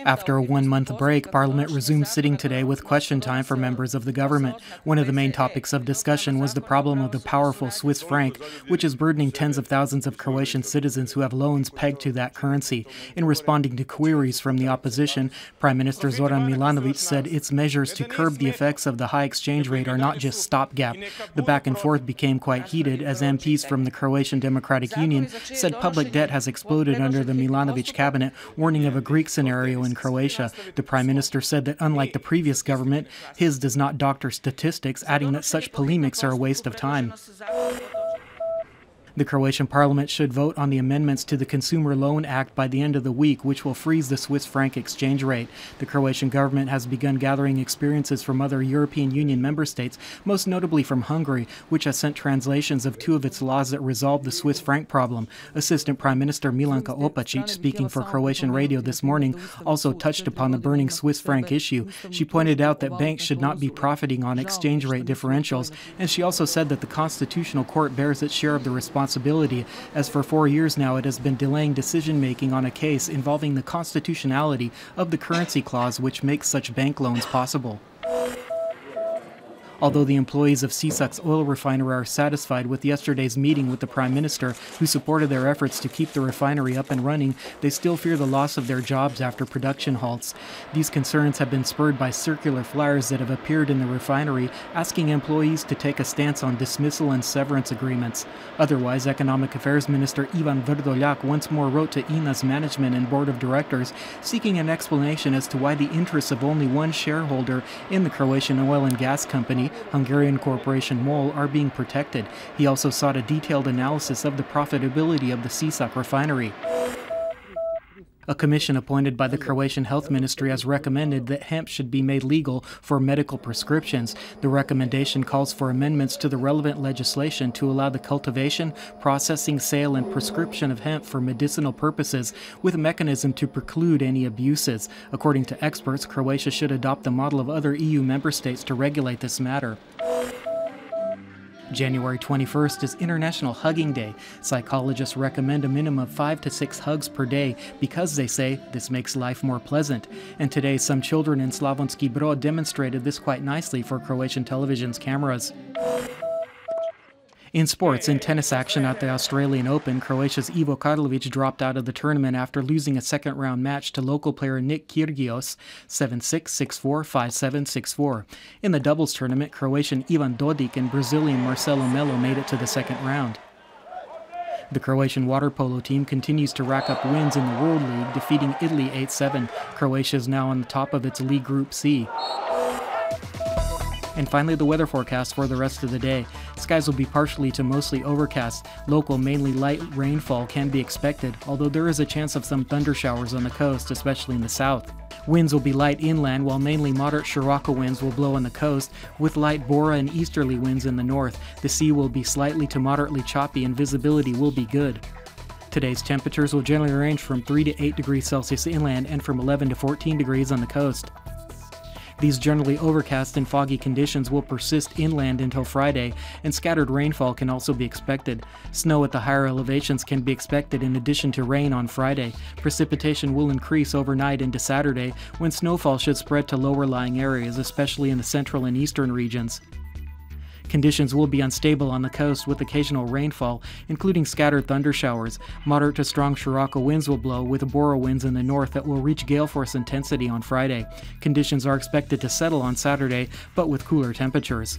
After a one-month break, Parliament resumed sitting today with question time for members of the government. One of the main topics of discussion was the problem of the powerful Swiss franc, which is burdening tens of thousands of Croatian citizens who have loans pegged to that currency. In responding to queries from the opposition, Prime Minister Zoran Milanovic said its measures to curb the effects of the high exchange rate are not just stopgap. The back and forth became quite heated as MPs from the Croatian Democratic Union said public debt has exploded under the Milanovic cabinet, warning of a Greek scenario in Croatia. The Prime Minister said that unlike the previous government, his does not doctor statistics, adding that such polemics are a waste of time. The Croatian Parliament should vote on the amendments to the Consumer Loan Act by the end of the week, which will freeze the Swiss franc exchange rate. The Croatian government has begun gathering experiences from other European Union member states, most notably from Hungary, which has sent translations of two of its laws that resolve the Swiss franc problem. Assistant Prime Minister Milanka Opacic, speaking for Croatian radio this morning, also touched upon the burning Swiss franc issue. She pointed out that banks should not be profiting on exchange rate differentials, and she also said that the Constitutional Court bears its share of the responsibility, as for 4 years now it has been delaying decision-making on a case involving the constitutionality of the currency clause which makes such bank loans possible. Although the employees of Sisak's oil refinery are satisfied with yesterday's meeting with the Prime Minister, who supported their efforts to keep the refinery up and running, they still fear the loss of their jobs after production halts. These concerns have been spurred by circular flyers that have appeared in the refinery asking employees to take a stance on dismissal and severance agreements. Otherwise, Economic Affairs Minister Ivan Vrdoljak once more wrote to INA's management and board of directors seeking an explanation as to why the interests of only one shareholder in the Croatian oil and gas company, Hungarian corporation MOL, are being protected. He also sought a detailed analysis of the profitability of the Sisak refinery. A commission appointed by the Croatian Health Ministry has recommended that hemp should be made legal for medical prescriptions. The recommendation calls for amendments to the relevant legislation to allow the cultivation, processing, sale, and prescription of hemp for medicinal purposes, with a mechanism to preclude any abuses. According to experts, Croatia should adopt the model of other EU member states to regulate this matter. January 21st is International Hugging Day. Psychologists recommend a minimum of 5 to 6 hugs per day because, they say, this makes life more pleasant. And today, some children in Slavonski Brod demonstrated this quite nicely for Croatian television's cameras. In sports, in tennis action at the Australian Open, Croatia's Ivo Karlovic dropped out of the tournament after losing a second-round match to local player Nick Kyrgios 7-6, 6-4, 5-7, 6-4. In the doubles tournament, Croatian Ivan Dodig and Brazilian Marcelo Melo made it to the second round. The Croatian water polo team continues to rack up wins in the World League, defeating Italy 8-7. Croatia is now on the top of its league Group C. And finally, the weather forecast for the rest of the day. Skies will be partially to mostly overcast. Local, mainly light rainfall can be expected, although there is a chance of some thunder showers on the coast, especially in the south. Winds will be light inland, while mainly moderate Scirocco winds will blow on the coast, with light Bora and easterly winds in the north. The sea will be slightly to moderately choppy and visibility will be good. Today's temperatures will generally range from 3 to 8 degrees Celsius inland and from 11 to 14 degrees on the coast. These generally overcast and foggy conditions will persist inland until Friday, and scattered rainfall can also be expected. Snow at the higher elevations can be expected in addition to rain on Friday. Precipitation will increase overnight into Saturday, when snowfall should spread to lower-lying areas, especially in the central and eastern regions. Conditions will be unstable on the coast with occasional rainfall, including scattered thunder showers. Moderate to strong Scirocco winds will blow, with Bora winds in the north that will reach gale force intensity on Friday. Conditions are expected to settle on Saturday, but with cooler temperatures.